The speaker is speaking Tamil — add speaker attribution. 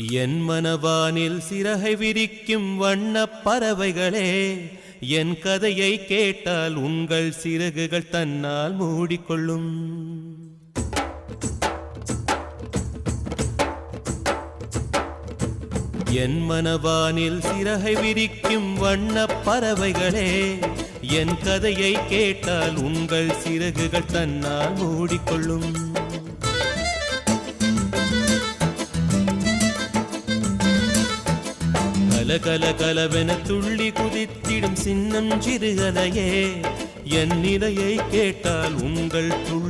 Speaker 1: என் மனவானில் சிறகை விரிக்கும் வண்ணப் பறவைகளே, என் கதையை கேட்டால் உங்கள் சிறகுகள் தன்னால் மூடிக்கொள்ளும். என் மனவானில் சிறகை விரிக்கும் வண்ணப் பறவைகளே, என் கதையை கேட்டால் உங்கள் சிறகுகள் தன்னால் மூடிக்கொள்ளும். கல கலவென துள்ளி குதித்திடும் சின்னம் சிறுகதையே, என் நிலையை கேட்டால் உங்கள்